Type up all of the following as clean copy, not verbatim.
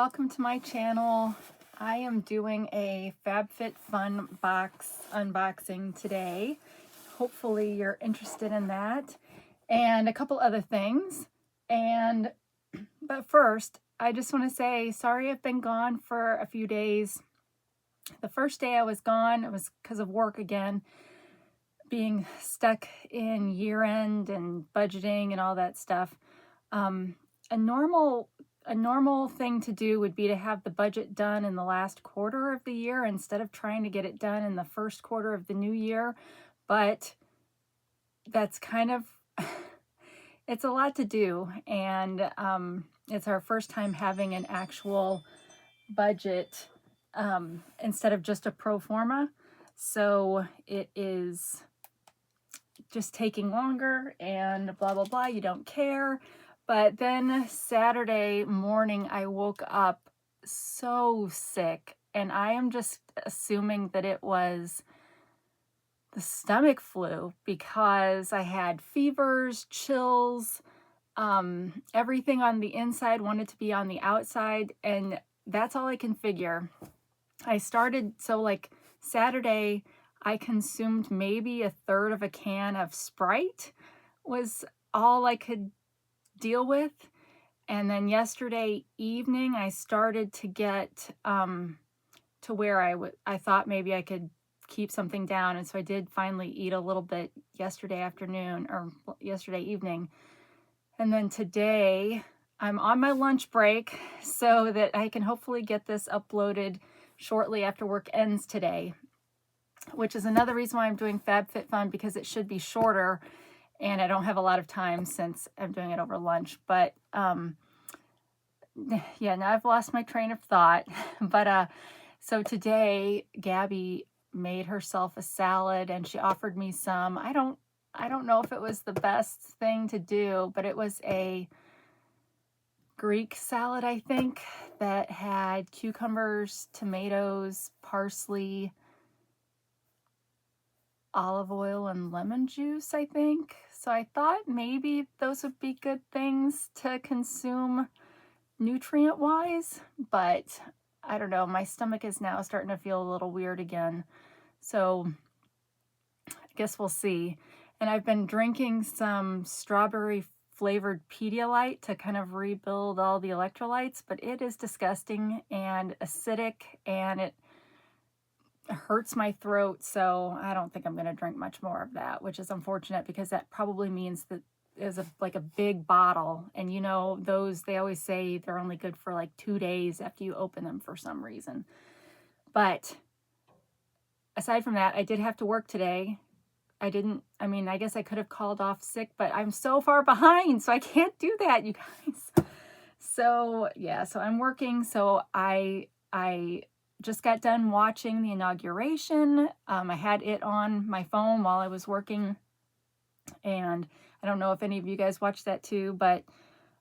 welcome to my channel. I am doing a FabFitFun box unboxing today. Hopefully you're interested in that and a couple other things. But first, I just want to say sorry I've been gone for a few days. The first day I was gone, it was because of work again, being stuck in year-end and budgeting and all that stuff. A normal thing to do would be to have the budget done in the last quarter of the year instead of trying to get it done in the first quarter of the new year. But that's kind of, it's a lot to do. And it's our first time having an actual budget instead of just a pro forma. So it is just taking longer and blah, blah, blah. You don't care. But then Saturday morning, I woke up so sick, and I am just assuming that it was the stomach flu because I had fevers, chills, everything on the inside wanted to be on the outside, and that's all I can figure. I started, so like Saturday, I consumed maybe a third of a can of Sprite was all I could deal with. And then yesterday evening I started to get to where I thought maybe I could keep something down, and so I did finally eat a little bit yesterday afternoon or yesterday evening. And then today I'm on my lunch break so that I can hopefully get this uploaded shortly after work ends today, which is another reason why I'm doing FabFitFun, because it should be shorter and I don't have a lot of time since I'm doing it over lunch. But yeah, now I've lost my train of thought. But so today Gabby made herself a salad and she offered me some. I don't know if it was the best thing to do, but it was a Greek salad, I think, that had cucumbers, tomatoes, parsley, olive oil, and lemon juice, I think. So I thought maybe those would be good things to consume nutrient-wise, but I don't know. My stomach is now starting to feel a little weird again. So I guess we'll see. And I've been drinking some strawberry flavored Pedialyte to kind of rebuild all the electrolytes, but it is disgusting and acidic, and it hurts my throat, so I don't think I'm going to drink much more of that, which is unfortunate because that probably means that is like a big bottle, and you know, those, they always say they're only good for like 2 days after you open them for some reason. But aside from that, I did have to work today. I guess I could have called off sick, but I'm so far behind, so I can't do that, you guys. So yeah, so I'm working. So I just got done watching the inauguration. I had it on my phone while I was working, and I don't know if any of you guys watched that too, but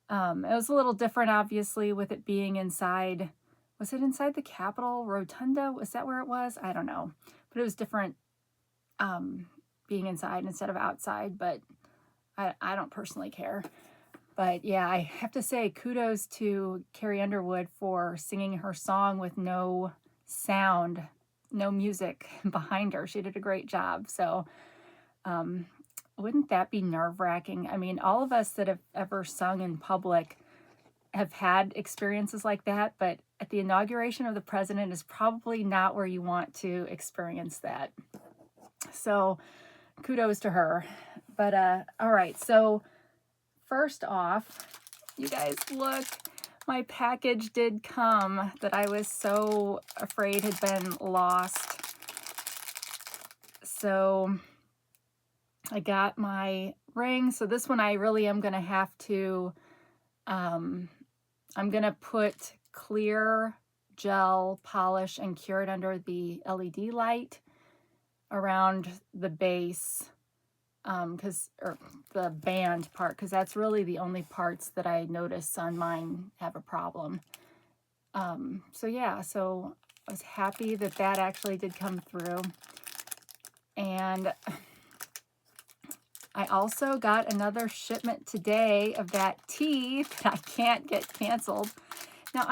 it was a little different, obviously, with it being inside. Was it inside the Capitol Rotunda? Was that where it was? I don't know, but it was different being inside instead of outside, but I don't personally care. But yeah, I have to say kudos to Carrie Underwood for singing her song with no sound, no music behind her. She did a great job. So wouldn't that be nerve-wracking? I mean, all of us that have ever sung in public have had experiences like that, but at the inauguration of the president is probably not where you want to experience that. So kudos to her. But all right, so first off, you guys look, my package did come that I was so afraid had been lost. So I got my ring. So this one I really am going to have to, I'm going to put clear gel polish and cure it under the LED light around the base, or the band part, because that's really the only parts that I notice on mine have a problem. So yeah, so I was happy that that actually did come through. And I also got another shipment today of that tea that I can't get canceled. Now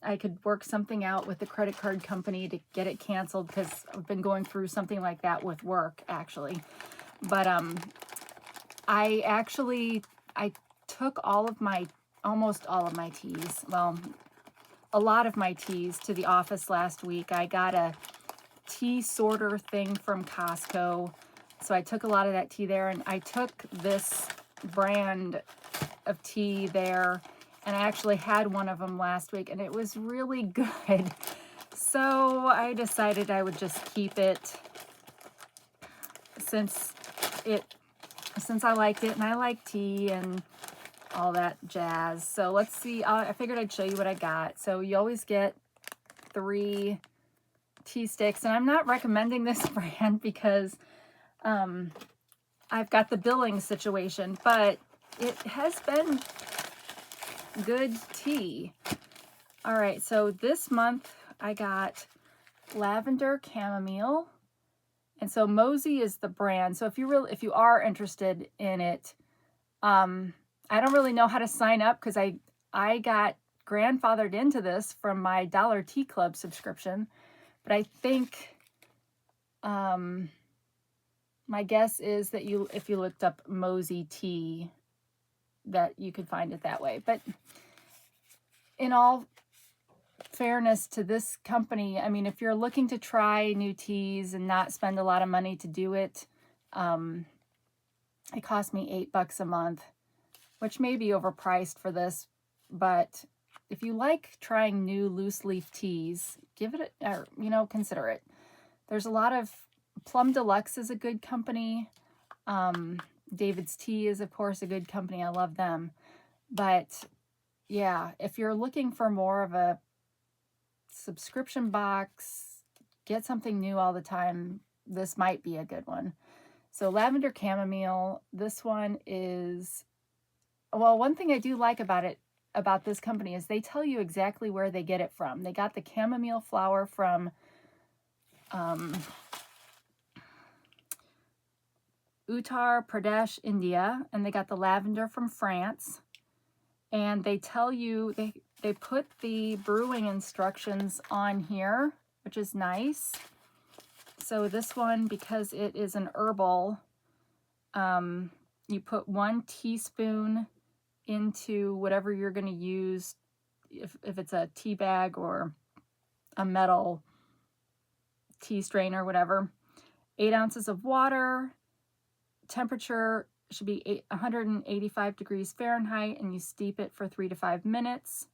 I could work something out with the credit card company to get it canceled because I've been going through something like that with work actually. But I took almost all of my teas, well, a lot of my teas to the office last week. I got a tea sorter thing from Costco. So I took a lot of that tea there, and I took this brand of tea there, and I actually had one of them last week, and it was really good. So I decided I would just keep it since I liked it, and I like tea and all that jazz. So let's see. I figured I'd show you what I got. So you always get 3 tea sticks, and I'm not recommending this brand because I've got the billing situation, but it has been good tea. All right, so this month I got lavender chamomile, and so Mosey is the brand. So if you are interested in it, I don't really know how to sign up because I got grandfathered into this from my Dollar Tea Club subscription, but I think my guess is that if you looked up Mosey tea, that you could find it that way. But in all fairness to this company, I mean, if you're looking to try new teas and not spend a lot of money to do it, it cost me $8 a month, which may be overpriced for this, but if you like trying new loose leaf teas, give it consider it. There's a lot of Plum Deluxe is a good company. David's Tea is, of course, a good company. I love them. But yeah, if you're looking for more of a subscription box, get something new all the time, this might be a good one. So lavender chamomile, this one is, well, one thing I do like about this company is they tell you exactly where they get it from. They got the chamomile flower from Uttar Pradesh, India, and they got the lavender from France. And they tell you, they put the brewing instructions on here, which is nice. So this one, because it is an herbal, you put 1 teaspoon into whatever you're going to use, if it's a tea bag or a metal tea strainer, whatever. 8 ounces of water. Temperature should be 185 degrees Fahrenheit, and you steep it for 3 to 5 minutes.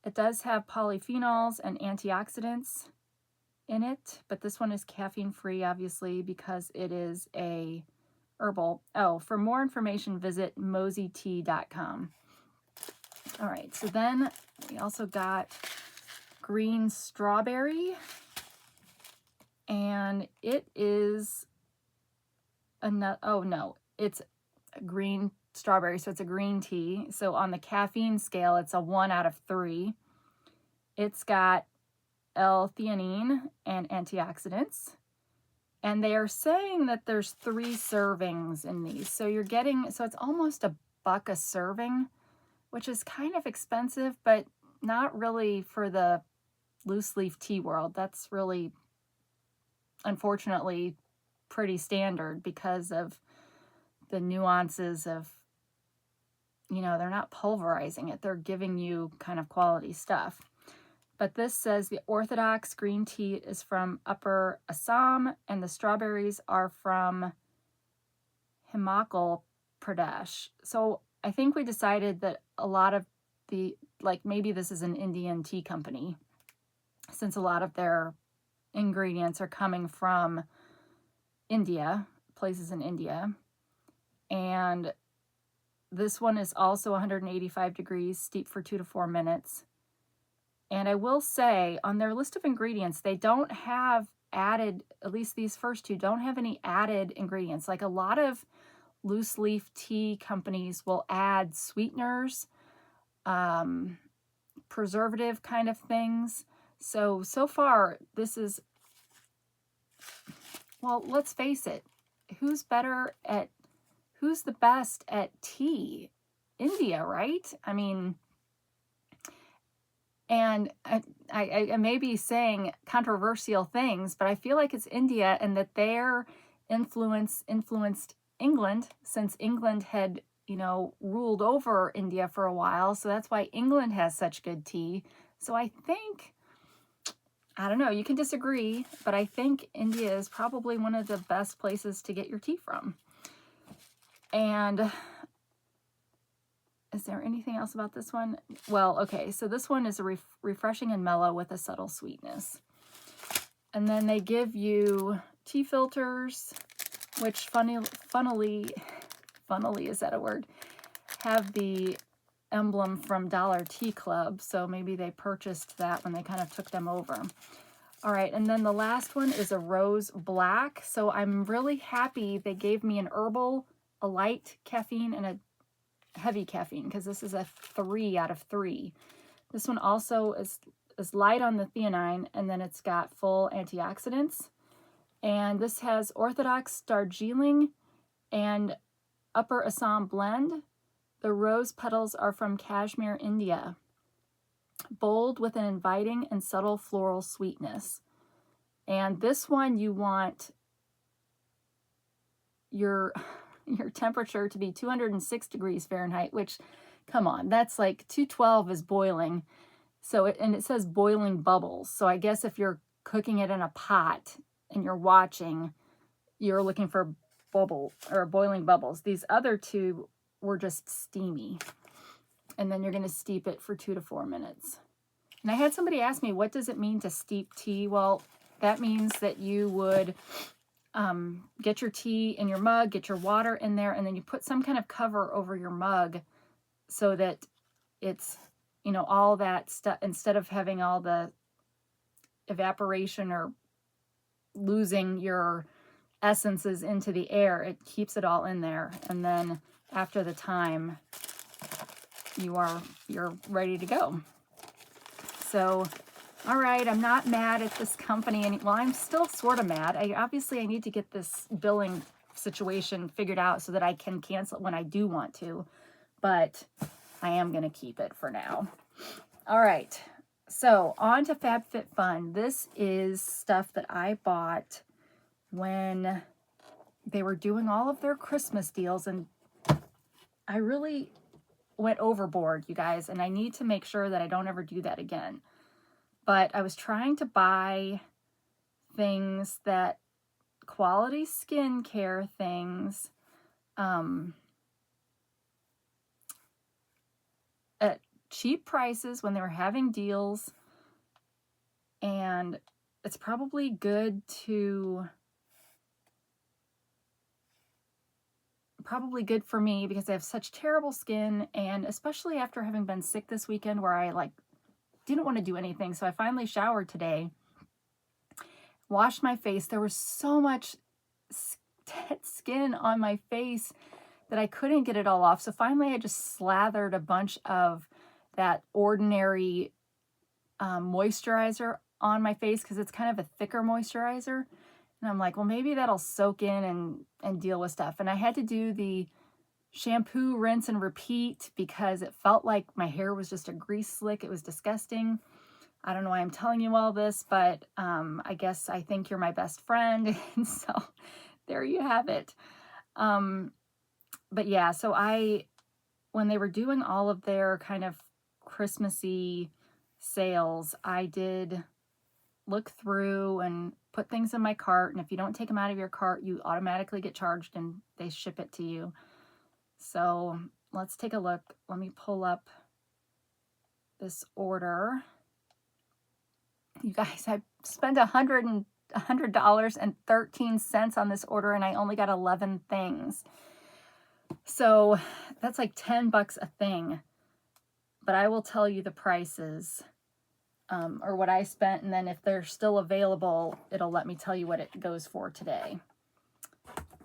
It does have polyphenols and antioxidants in it, but this one is caffeine free, obviously, because it is a herbal. Oh, for more information, visit moseytea.com. All right, so then we also got green strawberry, and it is it's a green strawberry, so it's a green tea. So on the caffeine scale, it's a 1 out of 3. It's got L-theanine and antioxidants. And they are saying that there's 3 servings in these. So it's almost $1 a serving, which is kind of expensive, but not really for the loose leaf tea world. That's really, unfortunately, pretty standard because of the nuances of, they're not pulverizing it. They're giving you kind of quality stuff. But this says the orthodox green tea is from Upper Assam, and the strawberries are from Himachal Pradesh. So I think we decided that a lot of maybe this is an Indian tea company, since a lot of their ingredients are coming from India, places in India. And this one is also 185 degrees, steep for 2 to 4 minutes. And I will say, on their list of ingredients, they don't have added, at least these first 2, don't have any added ingredients. Like a lot of loose leaf tea companies will add sweeteners, preservative kind of things. So far, this is, well, let's face it, who's the best at tea? India, right? I mean, And I may be saying controversial things, but I feel like it's India and that their influenced England, since England had, you know, ruled over India for a while. So that's why England has such good tea. So I think, I don't know, you can disagree, but I think India is probably one of the best places to get your tea from. And is there anything else about this one? Well, okay, so this one is a refreshing and mellow with a subtle sweetness. And then they give you tea filters, which funnily, is that a word? Have the emblem from Dollar Tea Club. So maybe they purchased that when they kind of took them over. All right, and then the last one is a rose black. So I'm really happy they gave me an herbal, a light caffeine, and a heavy caffeine, because this is a 3 out of 3. This one also is light on the theanine, and then it's got full antioxidants. And this has Orthodox Darjeeling and Upper Assam blend. The rose petals are from Kashmir, India. Bold with an inviting and subtle floral sweetness. And this one you want your temperature to be 206 degrees Fahrenheit, which, come on, that's like 212 is boiling. So and it says boiling bubbles. So I guess if you're cooking it in a pot and you're watching, you're looking for boiling bubbles. These other two were just steamy. And then you're going to steep it for 2 to 4 minutes. And I had somebody ask me, what does it mean to steep tea? Well, that means that you would get your tea in your mug, get your water in there, and then you put some kind of cover over your mug so that it's, you know, all that stuff, instead of having all the evaporation or losing your essences into the air, it keeps it all in there. And then after the time, you're ready to go. So, all right, I'm not mad at this company. Well, I'm still sort of mad. I need to get this billing situation figured out so that I can cancel it when I do want to. But I am going to keep it for now. All right, so on to FabFitFun. This is stuff that I bought when they were doing all of their Christmas deals. And I really went overboard, you guys, and I need to make sure that I don't ever do that again. But I was trying to buy things that, quality skincare things, at cheap prices when they were having deals. And it's probably good for me because I have such terrible skin, and especially after having been sick this weekend where I didn't want to do anything. So I finally showered today, washed my face. There was so much dead skin on my face that I couldn't get it all off. So finally I just slathered a bunch of that Ordinary moisturizer on my face because it's kind of a thicker moisturizer. And I'm like, well, maybe that'll soak in and deal with stuff. And I had to do the shampoo, rinse, and repeat because it felt like my hair was just a grease slick. It was disgusting. I don't know why I'm telling you all this, but I guess I think you're my best friend. And so there you have it. But yeah, so when they were doing all of their kind of Christmassy sales, I did look through and put things in my cart. And if you don't take them out of your cart, you automatically get charged and they ship it to you. So let's take a look. Let me pull up this order. You guys, I spent $100.13 on this order, and I only got 11 things. So that's like $10 a thing. But I will tell you the prices, or what I spent, and then if they're still available, it'll let me tell you what it goes for today.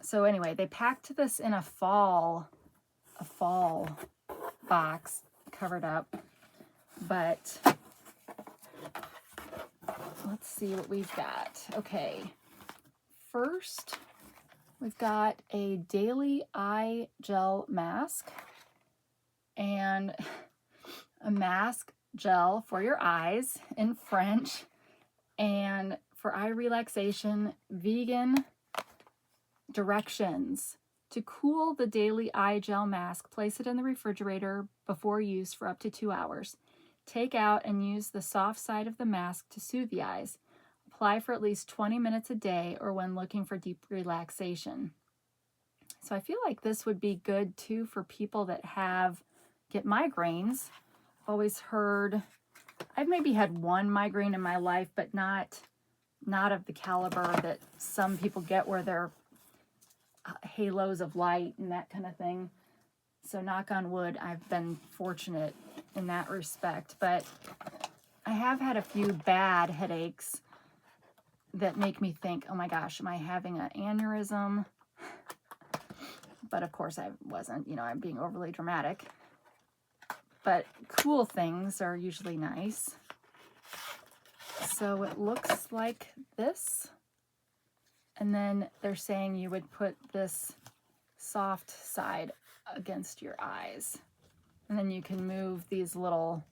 So anyway, they packed this in a fall box, covered up. But let's see what we've got. Okay, first we've got a daily eye gel mask, and a mask gel for your eyes in French. And for eye relaxation, vegan directions. To cool the daily eye gel mask, place it in the refrigerator before use for up to 2 hours. Take out and use the soft side of the mask to soothe the eyes. Apply for at least 20 minutes a day or when looking for deep relaxation. So I feel like this would be good too for people that get migraines. I've always heard, I've maybe had one migraine in my life, but not of the caliber that some people get where they're halos of light and that kind of thing. So knock on wood, I've been fortunate in that respect. But I have had a few bad headaches that make me think, oh my gosh, am I having an aneurysm? But of course I wasn't, I'm being overly dramatic. But cool things are usually nice. So it looks like this. And then they're saying you would put this soft side against your eyes. And then you can move these little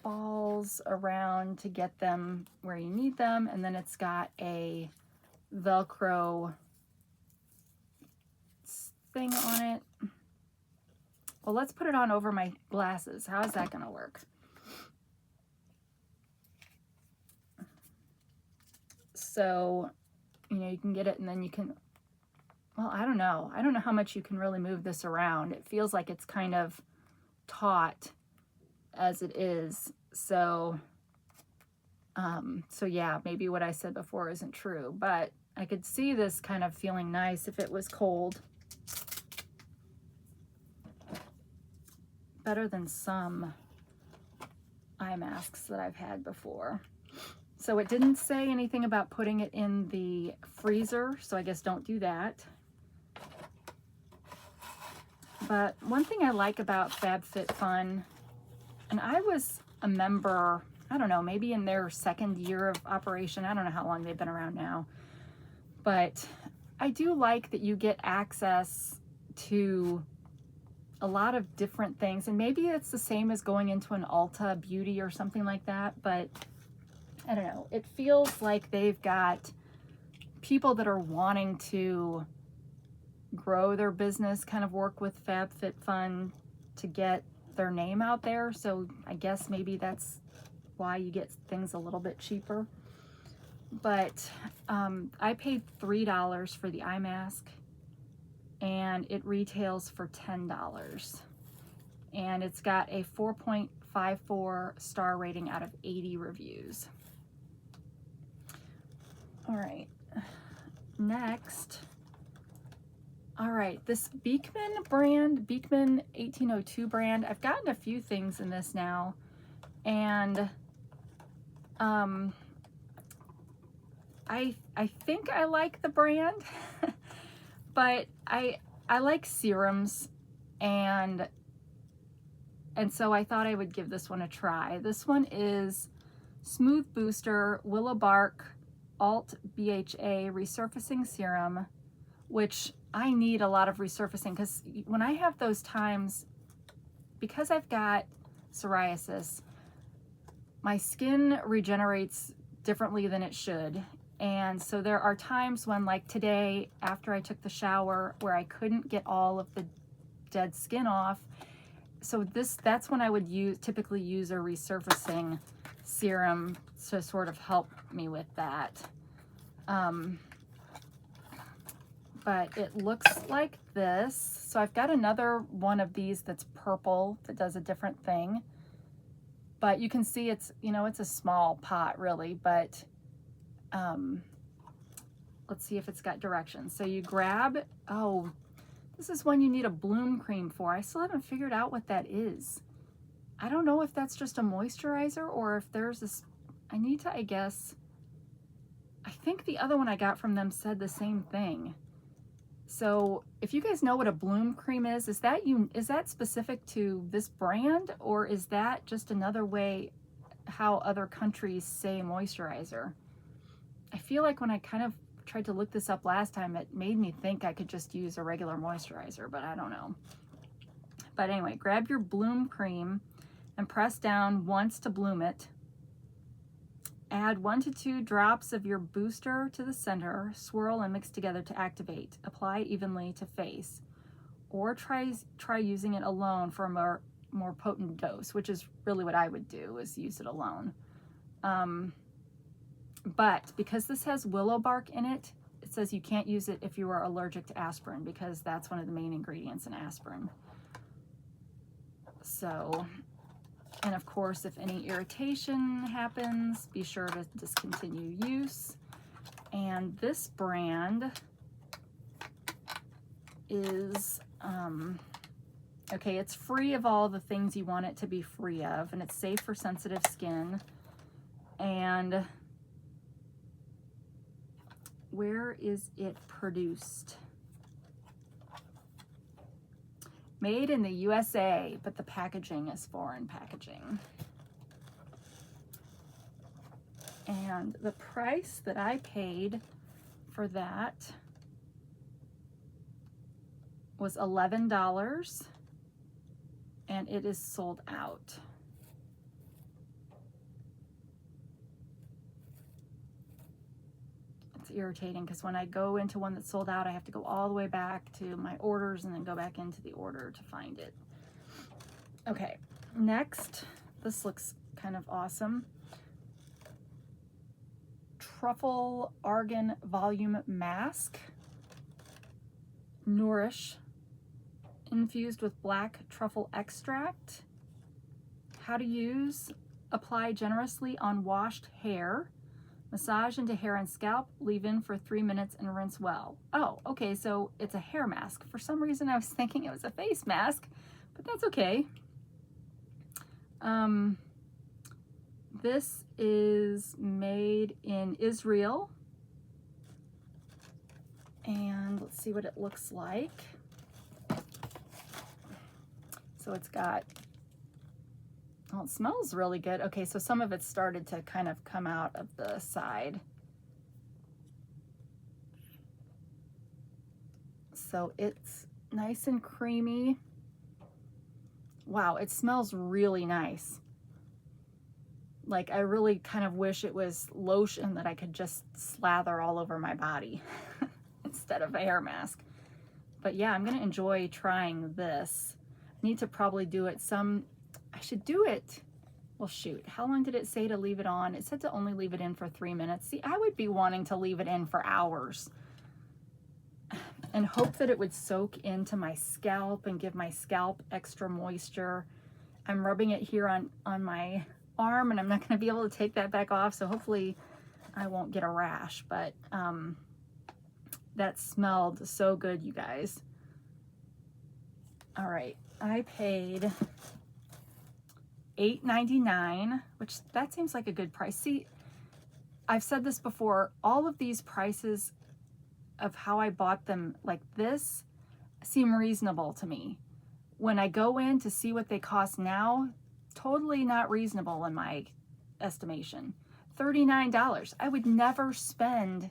balls around to get them where you need them. And then it's got a Velcro thing on it. Well, let's put it on over my glasses. How is that going to work? So, you can get it and then you can, well, I don't know. I don't know how much you can really move this around. It feels like it's kind of taut as it is. So yeah, maybe what I said before isn't true, but I could see this kind of feeling nice if it was cold. Better than some eye masks that I've had before. So it didn't say anything about putting it in the freezer, so I guess don't do that. But one thing I like about FabFitFun, and I was a member, I don't know, maybe in their second year of operation. I don't know how long they've been around now. But I do like that you get access to a lot of different things. And maybe it's the same as going into an Ulta Beauty or something like that. But I don't know. It feels like they've got people that are wanting to grow their business, kind of work with FabFitFun to get their name out there. So I guess maybe that's why you get things a little bit cheaper. But I paid $3 for the eye mask and it retails for $10. And it's got a 4.54 star rating out of 80 reviews. All right, next. All right, this Beekman brand, Beekman 1802 brand, I've gotten a few things in this now, and I think I like the brand, but I like serums, and so I thought I would give this one a try. This one is Smooth Booster Willow Bark Alt BHA Resurfacing Serum, which I need a lot of resurfacing because when I have those times, because I've got psoriasis, my skin regenerates differently than it should. And so there are times when, like today, after I took the shower, where I couldn't get all of the dead skin off. So that's when I would typically use a resurfacing serum to sort of help me with that. But it looks like this. So I've got another one of these that's purple that does a different thing. But you can see it's, it's a small pot really, but let's see if it's got directions. So you grab, oh, this is one you need a bloom cream for. I still haven't figured out what that is. I don't know if that's just a moisturizer or if there's this, I need to, I guess, I think the other one I got from them said the same thing. So if you guys know what a bloom cream is that specific to this brand, or is that just another way how other countries say moisturizer? I feel like when I kind of tried to look this up last time, it made me think I could just use a regular moisturizer, but I don't know. But anyway, grab your bloom cream and press down once to bloom it. Add 1 to 2 drops of your booster to the center, swirl and mix together to activate. Apply evenly to face, or try using it alone for a more potent dose, which is really what I would do, is use it alone. But because this has willow bark in it, it says you can't use it if you are allergic to aspirin, because that's one of the main ingredients in aspirin. So, and of course, if any irritation happens, be sure to discontinue use. And this brand is, okay, it's free of all the things you want it to be free of, and it's safe for sensitive skin. And where is it produced? Made in the USA, but the packaging is foreign packaging. And the price that I paid for that was $11, and it is sold out. It's irritating because when I go into one that's sold out, I have to go all the way back to my orders and then go back into the order to find it. Okay, next, this looks kind of awesome. Truffle Argan Volume Mask. Nourish, infused with black truffle extract. How to use: apply generously on washed hair. Massage into hair and scalp, leave in for 3 minutes and rinse well. Oh, okay, so it's a hair mask. For some reason I was thinking it was a face mask, but that's okay. This is made in Israel. And let's see what it looks like. So it's got, oh, it smells really good. Okay, so some of it started to kind of come out of the side. So it's nice and creamy. Wow, it smells really nice. Like, I really kind of wish it was lotion that I could just slather all over my body instead of a hair mask. But yeah, I'm gonna enjoy trying this. I need to probably do it I should do it. Well, shoot, how long did it say to leave it on? It said to only leave it in for 3 minutes. See, I would be wanting to leave it in for hours and hope that it would soak into my scalp and give my scalp extra moisture. I'm rubbing it here on my arm, and I'm not gonna be able to take that back off, so hopefully I won't get a rash, but that smelled so good, you guys. All right, I paid $8.99, which that seems like a good price. See, I've said this before, all of these prices of how I bought them like this seem reasonable to me. When I go in to see what they cost now, totally not reasonable in my estimation. $39. I would never spend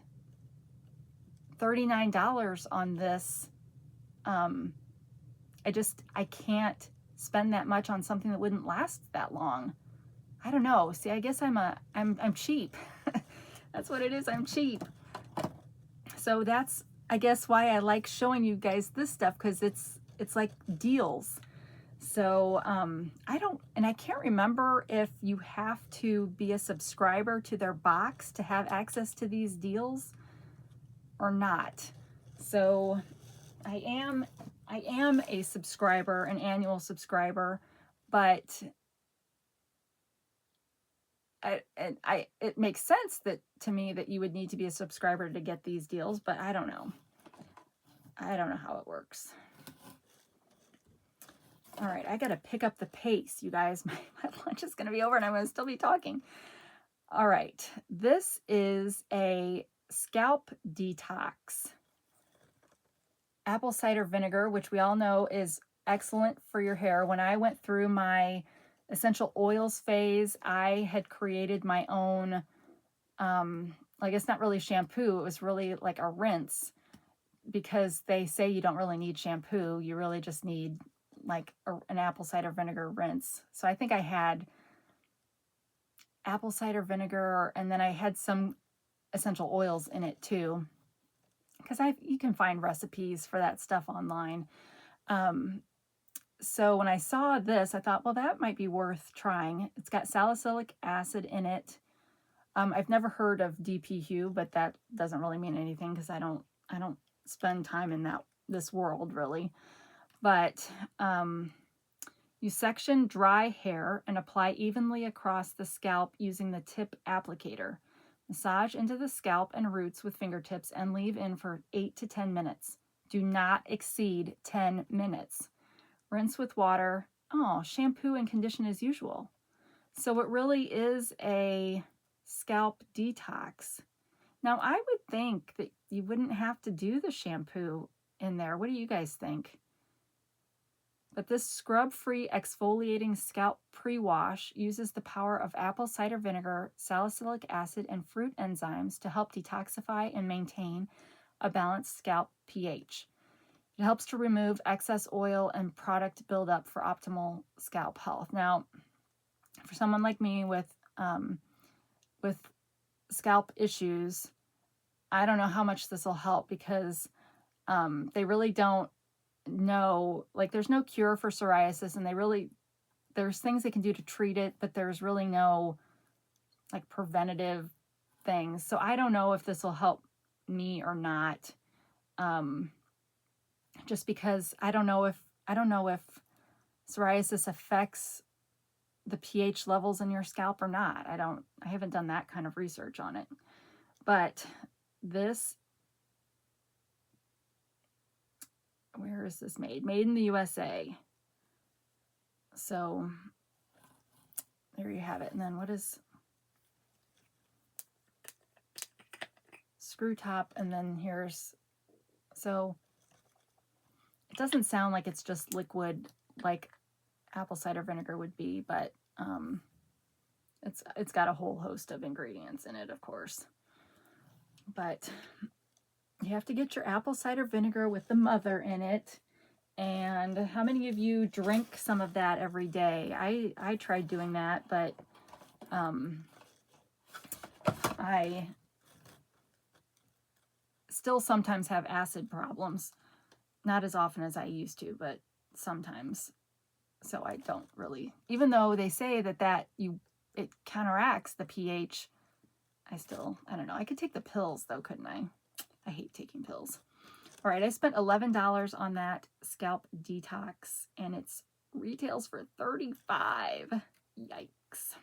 $39 on this. I can't spend that much on something that wouldn't last that long. I don't know. See, I guess I'm cheap. That's what it is. I'm cheap. So that's, I guess, why I like showing you guys this stuff, because it's like deals. So I can't remember if you have to be a subscriber to their box to have access to these deals or not. So I am a subscriber, an annual subscriber, but it makes sense to me that you would need to be a subscriber to get these deals, but I don't know. I don't know how it works. All right, I gotta pick up the pace, you guys. My lunch is gonna be over and I'm gonna still be talking. All right, this is a scalp detox. Apple cider vinegar, which we all know is excellent for your hair. When I went through my essential oils phase, I had created my own, like, it's not really shampoo, it was really like a rinse, because they say you don't really need shampoo, you really just need like an apple cider vinegar rinse. So I think I had apple cider vinegar, and then I had some essential oils in it too, because you can find recipes for that stuff online. So when I saw this, I thought, well, that might be worth trying. It's got salicylic acid in it. I've never heard of DP Hue, but that doesn't really mean anything because I don't spend time in this world really. But you section dry hair and apply evenly across the scalp using the tip applicator. Massage into the scalp and roots with fingertips and leave in for 8 to 10 minutes. Do not exceed 10 minutes. Rinse with water. Oh, shampoo and condition as usual. So it really is a scalp detox. Now, I would think that you wouldn't have to do the shampoo in there. What do you guys think? But this scrub-free exfoliating scalp pre-wash uses the power of apple cider vinegar, salicylic acid, and fruit enzymes to help detoxify and maintain a balanced scalp pH. It helps to remove excess oil and product buildup for optimal scalp health. Now, for someone like me with scalp issues, I don't know how much this will help because they really don't know, like there's no cure for psoriasis, and there's things they can do to treat it, but there's really no like preventative things. So I don't know if this will help me or not. Just because I don't know if psoriasis affects the pH levels in your scalp or not. I haven't done that kind of research on it. But this, where is this made? Made in the USA. So there you have it. And then what is screw top? And then here's, so it doesn't sound like it's just liquid like apple cider vinegar would be, but it's got a whole host of ingredients in it, of course. But you have to get your apple cider vinegar with the mother in it. And how many of you drink some of that every day? I tried doing that, but I still sometimes have acid problems. Not as often as I used to, but sometimes. So I don't really, even though they say that it counteracts the pH, I don't know. I could take the pills though, couldn't I? I hate taking pills. All right, I spent $11 on that scalp detox, and it's retails for $35. Yikes.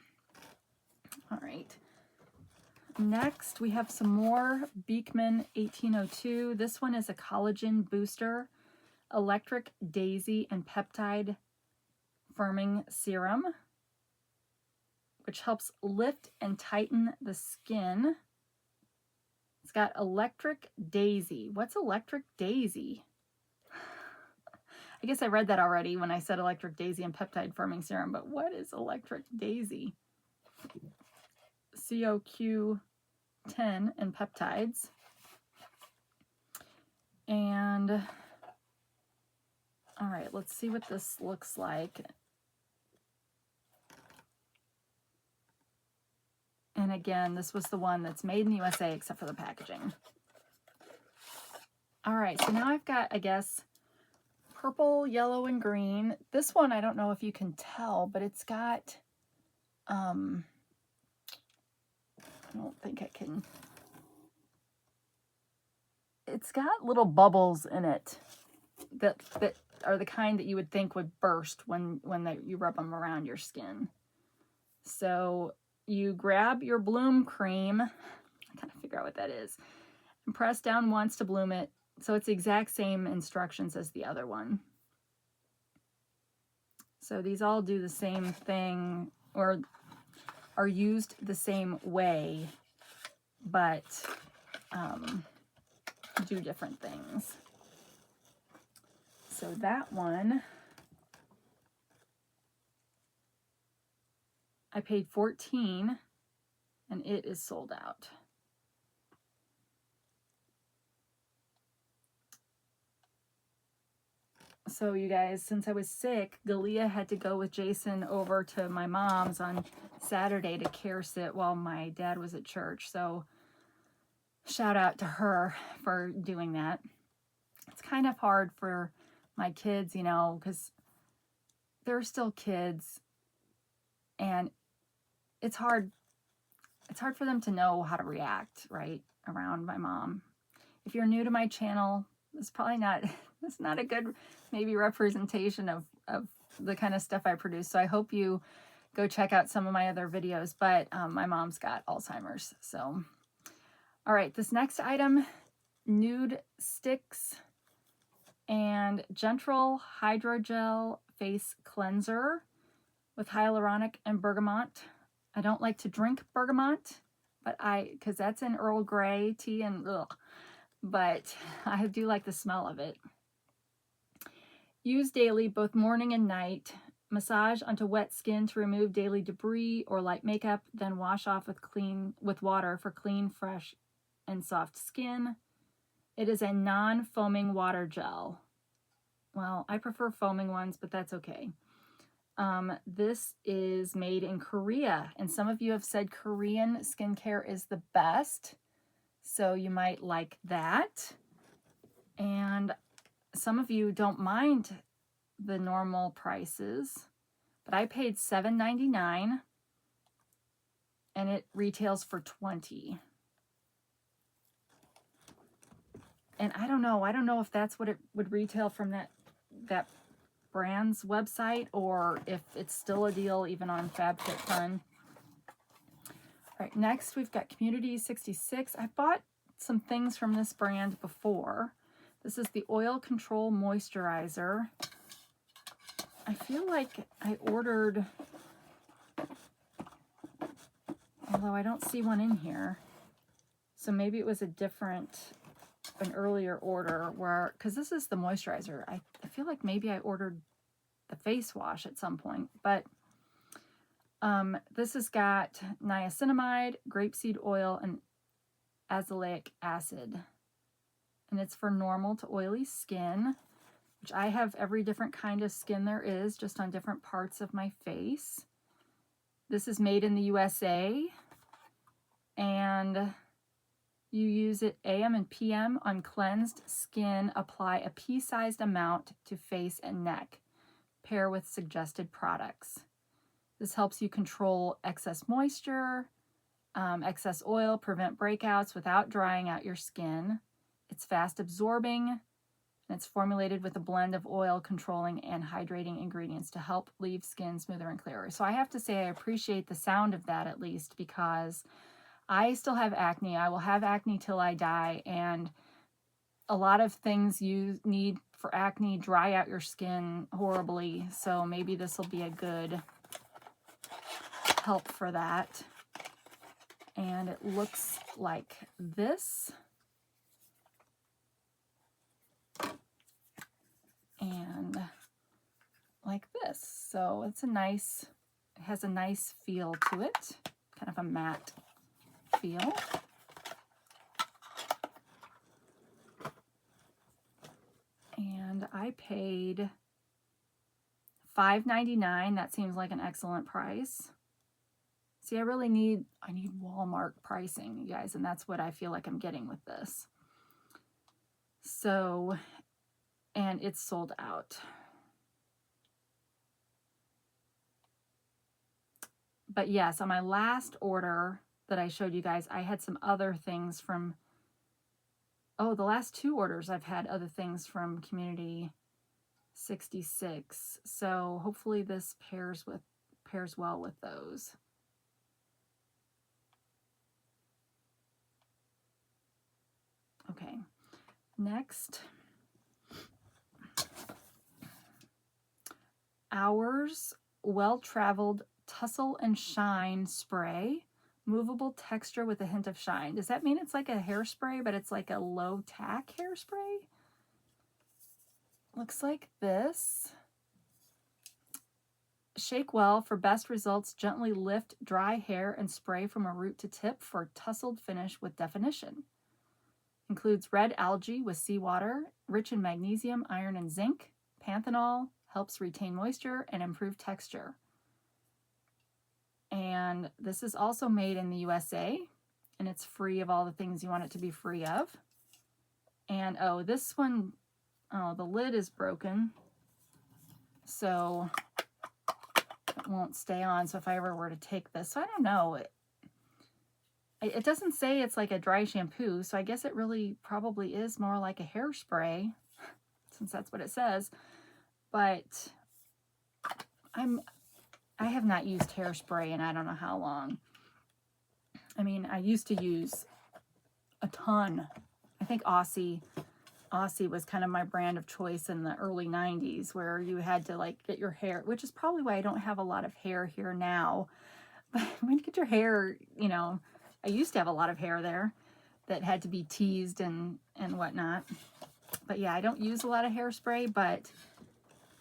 All right. Next, we have some more Beekman 1802. This one is a collagen booster, electric daisy and peptide firming serum, which helps lift and tighten the skin. It's got electric daisy. What's electric daisy? I guess I read that already when I said electric daisy and peptide firming serum, but what is electric daisy? COQ10 and peptides. And all right, let's see what this looks like. And again, this was the one that's made in the USA except for the packaging. All right, so now I've got, I guess, purple, yellow, and green. This one, I don't know if you can tell, but it's got, I don't think I can. It's got little bubbles in it that are the kind that you would think would burst when you rub them around your skin. So you grab your bloom cream, I gotta figure out what that is, and press down once to bloom it. So it's the exact same instructions as the other one. So these all do the same thing, or are used the same way, but do different things. So that one, I paid $14 and it is sold out. So you guys, since I was sick, Galia had to go with Jason over to my mom's on Saturday to care sit while my dad was at church. So shout out to her for doing that. It's kind of hard for my kids, you know, because they're still kids, and it's hard for them to know how to react, right, around my mom. If you're new to my channel, it's probably not, it's not a good maybe representation of the kind of stuff I produce. So I hope you go check out some of my other videos, but my mom's got Alzheimer's. So, all right, this next item, Nude Sticks and Gentle Hydrogel Face Cleanser with hyaluronic and bergamot. I don't like to drink bergamot, but because that's in Earl Grey tea and ugh, but I do like the smell of it. Use daily, both morning and night. Massage onto wet skin to remove daily debris or light makeup, then wash off with water for clean, fresh, and soft skin. It is a non-foaming water gel. Well, I prefer foaming ones, but that's okay. This is made in Korea, and some of you have said Korean skincare is the best, so you might like that. And some of you don't mind the normal prices, but I paid $7.99 and it retails for $20. And I don't know if that's what it would retail from that brand's website, or if it's still a deal even on FabFitFun. All right, next we've got Community 66. I bought some things from this brand before. This is the Oil Control Moisturizer. I feel like I ordered, although I don't see one in here. So maybe it was an earlier order where, because this is the moisturizer. I feel like maybe I ordered the face wash at some point, but this has got niacinamide, grapeseed oil, and azelaic acid. And it's for normal to oily skin, which I have every different kind of skin there is, just on different parts of my face. This is made in the USA, and you use it AM and PM on cleansed skin. Apply a pea-sized amount to face and neck. Pair with suggested products. This helps you control excess moisture, excess oil, prevent breakouts without drying out your skin. It's fast absorbing, and it's formulated with a blend of oil controlling and hydrating ingredients to help leave skin smoother and clearer. So I have to say I appreciate the sound of that, at least, because I still have acne. I will have acne till I die, and a lot of things you need for acne dry out your skin horribly. So maybe this will be a good help for that. And it looks like this. And like this. So it's it has a nice feel to it, kind of a matte feel. And I paid $5.99. That seems like an excellent price. See, I need Walmart pricing, you guys, and that's what I feel like I'm getting with this. So, and it's sold out. But yes, on my last order that I showed you guys, I had some other things from, the last 2 orders I've had other things from Community 66. So hopefully this pairs well with those. Okay, next. Hours Well-Traveled Tussle and Shine Spray. Movable texture with a hint of shine. Does that mean it's like a hairspray, but it's like a low tack hairspray? Looks like this. Shake well for best results. Gently lift dry hair and spray from a root to tip for a tussled finish with definition. Includes red algae with seawater, rich in magnesium, iron, and zinc. panthenol, helps retain moisture and improve texture. And this is also made in the USA, and it's free of all the things you want it to be free of. And oh, this one, oh, the lid is broken, so it won't stay on. So if I ever were to take this, so I don't know, it doesn't say it's like a dry shampoo, so I guess it really probably is more like a hairspray, since that's what it says. But I have not used hairspray in I don't know how long. I mean, I used to use a ton. I think Aussie was kind of my brand of choice in the early 90s, where you had to like get your hair, which is probably why I don't have a lot of hair here now. But when you get your hair, you know, I used to have a lot of hair there that had to be teased and whatnot. But yeah, I don't use a lot of hairspray, but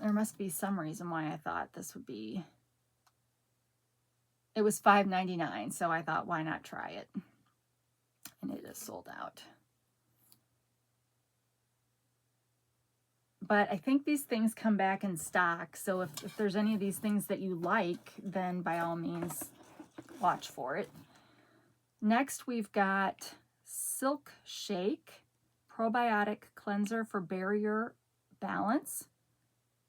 there must be some reason why I thought this would be. It was $5.99, so I thought, why not try it? And it is sold out. But I think these things come back in stock, so if there's any of these things that you like, then by all means, watch for it. Next, we've got Silk Shake Probiotic Cleanser for Barrier Balance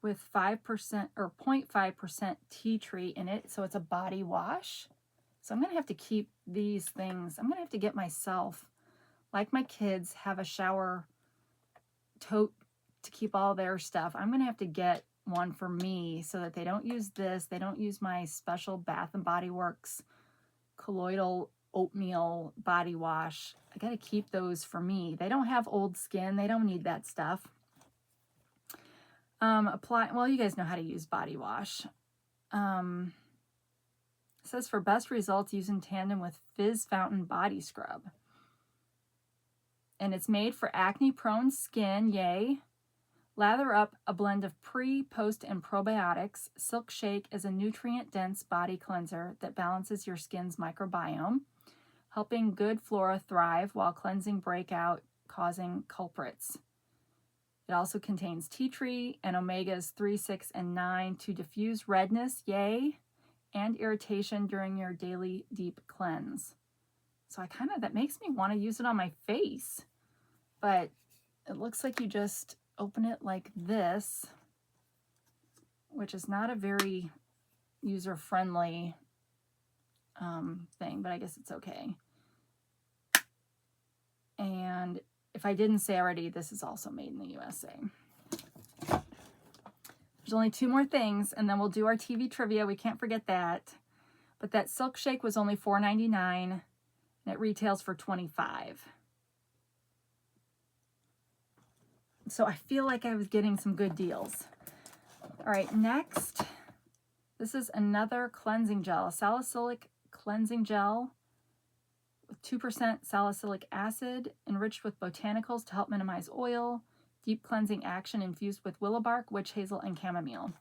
with 5% or 0.5% tea tree in it. So it's a body wash. So I'm going to have to keep these things. I'm going to have to get myself, like my kids, have a shower tote to keep all their stuff. I'm going to have to get one for me so that they don't use this. They don't use my special Bath and Body Works colloidal oatmeal body wash. I got to keep those for me. They don't have old skin. They don't need that stuff. Well, you guys know how to use body wash. It says for best results, use in tandem with Fizz Fountain Body Scrub. And it's made for acne-prone skin, yay. Lather up a blend of pre, post, and probiotics. Silk Shake is a nutrient-dense body cleanser that balances your skin's microbiome, helping good flora thrive while cleansing breakout-causing culprits. It also contains tea tree and omegas 3, 6, and 9 to diffuse redness, yay, and irritation during your daily deep cleanse. So that makes me want to use it on my face. But it looks like you just open it like this, which is not a very user-friendly thing, but I guess it's okay. And if I didn't say already, this is also made in the USA. There's only 2 more things, and then we'll do our TV trivia. We can't forget that. But that Silk Shake was only $4.99, and it retails for $25. So I feel like I was getting some good deals. All right, next, this is another cleansing gel, salicylic cleansing gel with 2% salicylic acid, enriched with botanicals to help minimize oil, deep cleansing action infused with willow bark, witch hazel, and chamomile.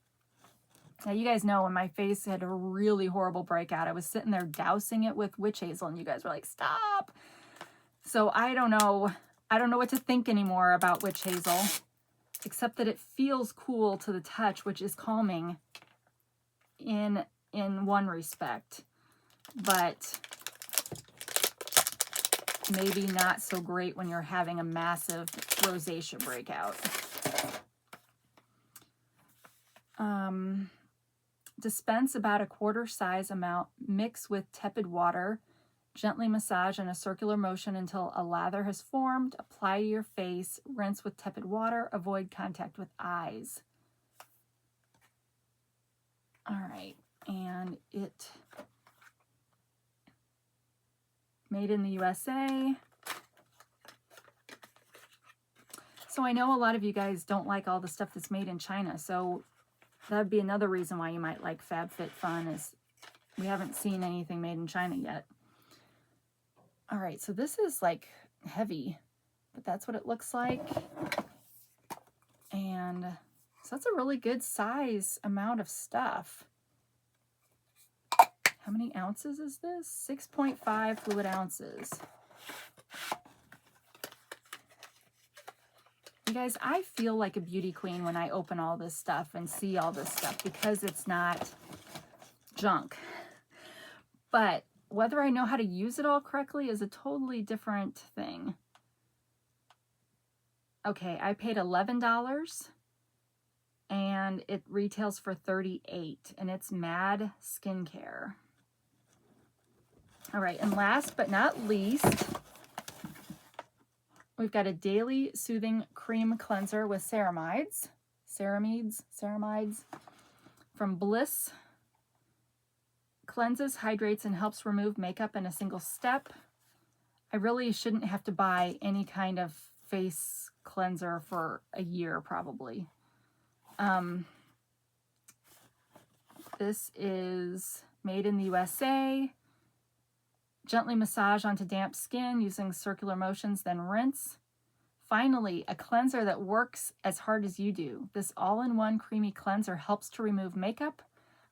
Now, you guys know when my face had a really horrible breakout, I was sitting there dousing it with witch hazel, and you guys were like, stop. So I don't know what to think anymore about witch hazel, except that it feels cool to the touch, which is calming in one respect, but maybe not so great when you're having a massive rosacea breakout. Dispense about a quarter size amount, mix with tepid water, gently massage in a circular motion until a lather has formed, apply to your face, rinse with tepid water, avoid contact with eyes. All right, and it made in the USA. So I know a lot of you guys don't like all the stuff that's made in China, so that would be another reason why you might like FabFitFun, is we haven't seen anything made in China yet. All right, so this is like heavy, but that's what it looks like. And so that's a really good size amount of stuff. How many ounces is this? 6.5 fluid ounces. You guys, I feel like a beauty queen when I open all this stuff and see all this stuff because it's not junk. But whether I know how to use it all correctly is a totally different thing. Okay, I paid $11 and it retails for $38 and it's Mad Skincare. All right, and last but not least, we've got a daily soothing cream cleanser with ceramides from Bliss. Cleanses, hydrates, and helps remove makeup in a single step. I really shouldn't have to buy any kind of face cleanser for a year, probably. This is made in the USA. Gently massage onto damp skin using circular motions, then rinse. Finally, a cleanser that works as hard as you do. This all-in-one creamy cleanser helps to remove makeup,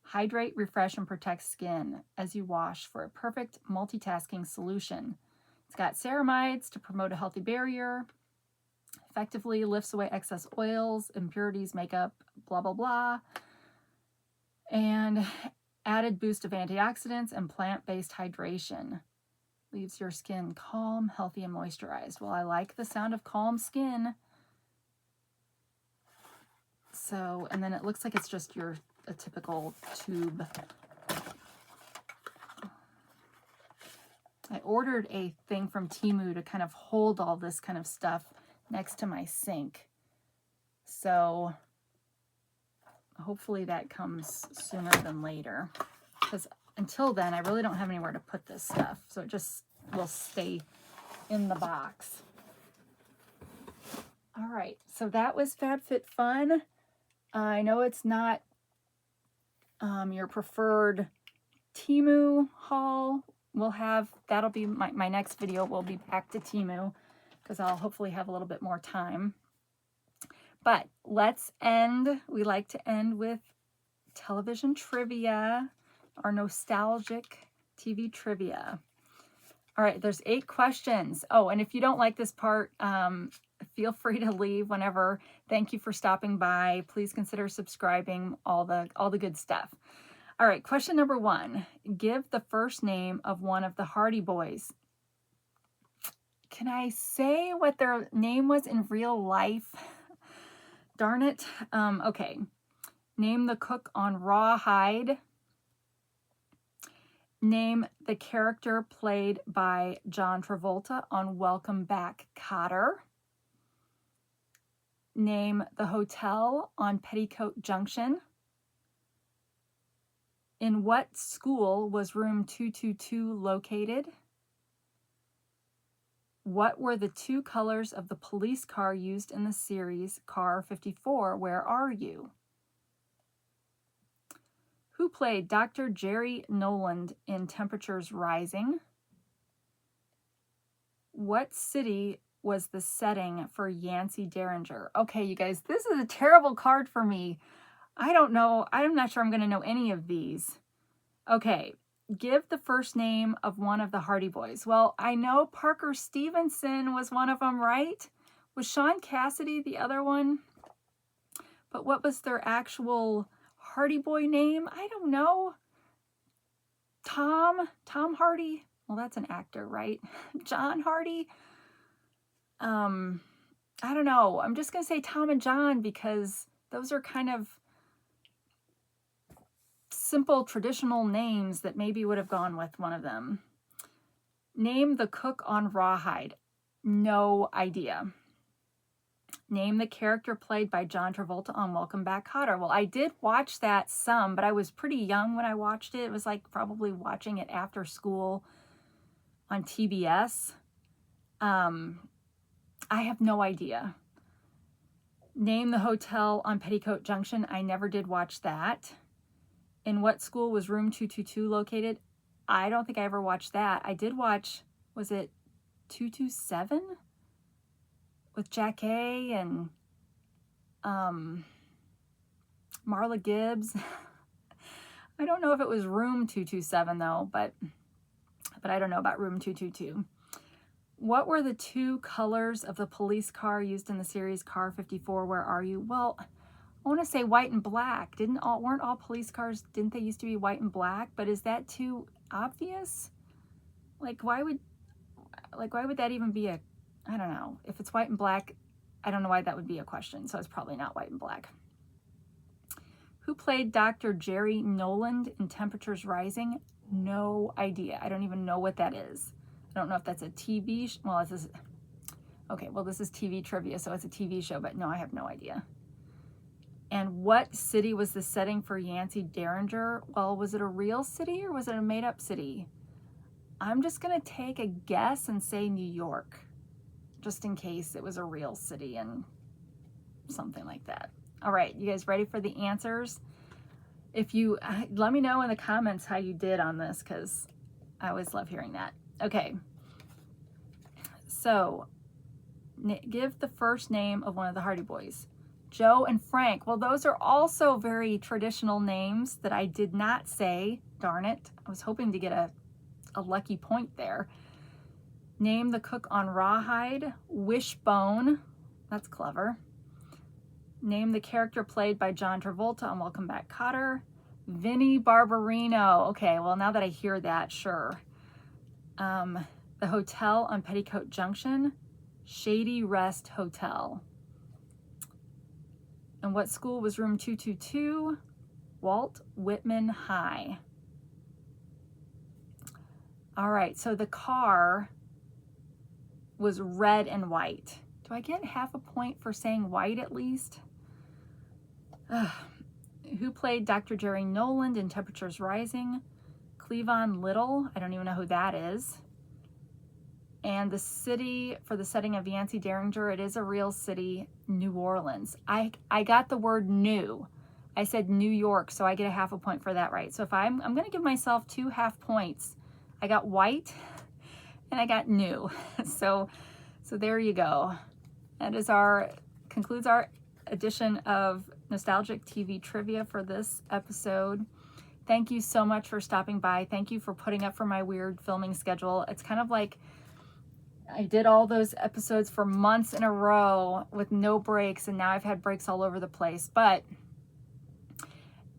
hydrate, refresh, and protect skin as you wash for a perfect multitasking solution. It's got ceramides to promote a healthy barrier, effectively lifts away excess oils, impurities, makeup, blah, blah, blah, and added boost of antioxidants and plant-based hydration. Leaves your skin calm, healthy, and moisturized. Well, I like the sound of calm skin. So, and then it looks like it's just a typical tube. I ordered a thing from Temu to kind of hold all this kind of stuff next to my sink. So hopefully that comes sooner than later. Because until then, I really don't have anywhere to put this stuff. So it just will stay in the box. All right, so that was FabFitFun. I know it's not your preferred Temu haul. That'll be my next video. Will be back to Temu because I'll hopefully have a little bit more time. But we like to end with television trivia, our nostalgic TV trivia. All right, there's 8 questions. Oh, and if you don't like this part, feel free to leave whenever. Thank you for stopping by. Please consider subscribing, all the good stuff. All right, question number 1. Give the first name of one of the Hardy Boys. Can I say what their name was in real life? Darn it. Okay. Name the cook on Rawhide. Name the character played by John Travolta on Welcome Back, Kotter. Name the hotel on Petticoat Junction. In what school was room 222 located? What were the 2 colors of the police car used in the series Car 54, Where Are You? Who played Dr. Jerry Noland in Temperatures Rising? What city was the setting for Yancey Derringer? Okay, you guys, this is a terrible card for me. I don't know. I'm not sure I'm going to know any of these. Okay, give the first name of one of the Hardy Boys. Well, I know Parker Stevenson was one of them, right? Was Sean Cassidy the other one? But what was their actual Hardy Boy name? I don't know. Tom Hardy? Well, that's an actor, right? John Hardy? I don't know. I'm just going to say Tom and John because those are kind of simple traditional names that maybe would have gone with one of them. Name the cook on Rawhide. No idea. Name the character played by John Travolta on Welcome Back, Kotter. Well, I did watch that some, but I was pretty young when I watched it. It was like probably watching it after school on TBS. I have no idea. Name the hotel on Petticoat Junction. I never did watch that. In what school was room 222 located? I don't think I ever watched that. I did watch, was it 227? With Jack A. and Marla Gibbs. I don't know if it was room 227 though, but I don't know about room 222. What were the 2 colors of the police car used in the series Car 54? Where Are You? Well, I want to say white and black. Weren't all police cars, didn't they used to be white and black? But is that too obvious? Like, why would that even be a, I don't know. If it's white and black, I don't know why that would be a question. So it's probably not white and black. Who played Dr. Jerry Noland in Temperatures Rising? No idea. I don't even know what that is. I don't know if that's a TV, well, this is, okay, well, this is TV trivia, so it's a TV show, but no, I have no idea. And what city was the setting for Yancey Derringer? Well, was it a real city or was it a made-up city? I'm just gonna take a guess and say New York, just in case it was a real city and something like that. All right, you guys ready for the answers? If you, let me know in the comments how you did on this, because I always love hearing that. Okay, so give the first name of one of the Hardy Boys. Joe and Frank. Well, those are also very traditional names that I did not say. Darn it. I was hoping to get a lucky point there. Name the cook on Rawhide. Wishbone. That's clever. Name the character played by John Travolta on Welcome Back, Kotter. Vinnie Barbarino. Okay, well, now that I hear that, sure. The hotel on Petticoat Junction. Shady Rest Hotel. And what school was room 222? Walt Whitman High. All right, so the car was red and white. Do I get half a point for saying white at least? Who played Dr. Jerry Noland in Temperatures Rising? Cleavon Little. I don't even know who that is. And the city for the setting of Yancey Derringer, it is a real city, New Orleans. I got the word new. I said New York, so I get a half a point for that right. So if I'm going to give myself 2 half points. I got white and I got new. So there you go. That is concludes our edition of Nostalgic TV Trivia for this episode. Thank you so much for stopping by. Thank you for putting up for my weird filming schedule. It's kind of like I did all those episodes for months in a row with no breaks, and now I've had breaks all over the place. But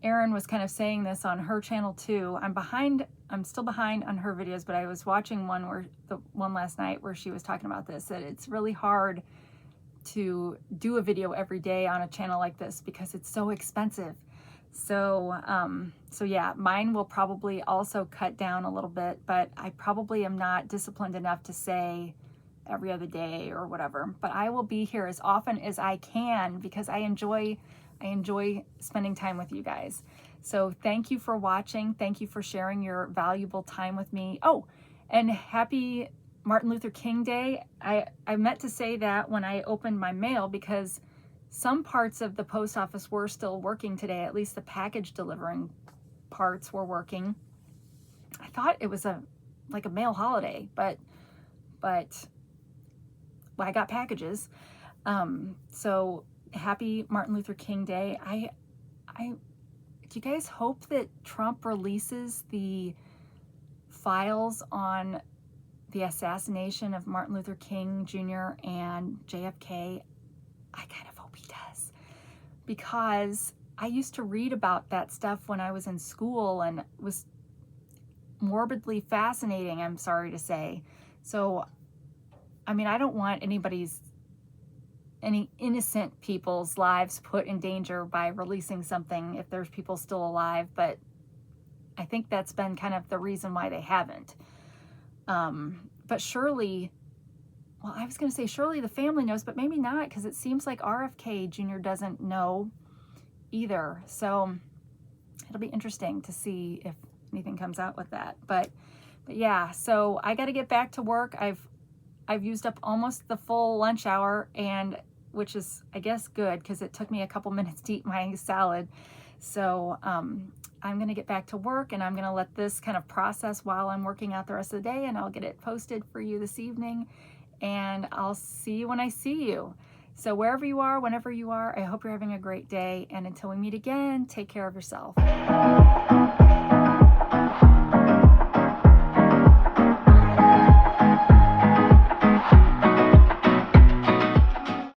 Erin was kind of saying this on her channel too. I'm still behind on her videos, but I was watching the one last night where she was talking about this, that it's really hard to do a video every day on a channel like this because it's so expensive. So yeah, mine will probably also cut down a little bit, but I probably am not disciplined enough to say every other day or whatever. But I will be here as often as I can because I enjoy spending time with you guys. So thank you for watching. Thank you for sharing your valuable time with me. Oh, and happy Martin Luther King Day. I meant to say that when I opened my mail because some parts of the post office were still working today. At least the package delivering parts were working. I thought it was like a mail holiday, but well, I got packages. So happy Martin Luther King Day. Do you guys hope that Trump releases the files on the assassination of Martin Luther King Jr. and JFK? I kind of hope he does, because I used to read about that stuff when I was in school and it was morbidly fascinating, I'm sorry to say. So, I mean, I don't want any innocent people's lives put in danger by releasing something if there's people still alive, but I think that's been kind of the reason why they haven't. But surely, well, I was going to say surely the family knows, but maybe not, because it seems like RFK Jr. doesn't know either. So it'll be interesting to see if anything comes out with that. But yeah, so I got to get back to work. I've used up almost the full lunch hour, and which is, I guess, good because it took me a couple minutes to eat my salad. So I'm going to get back to work, and I'm going to let this kind of process while I'm working out the rest of the day, and I'll get it posted for you this evening, and I'll see you when I see you. So wherever you are, whenever you are, I hope you're having a great day, and until we meet again, take care of yourself.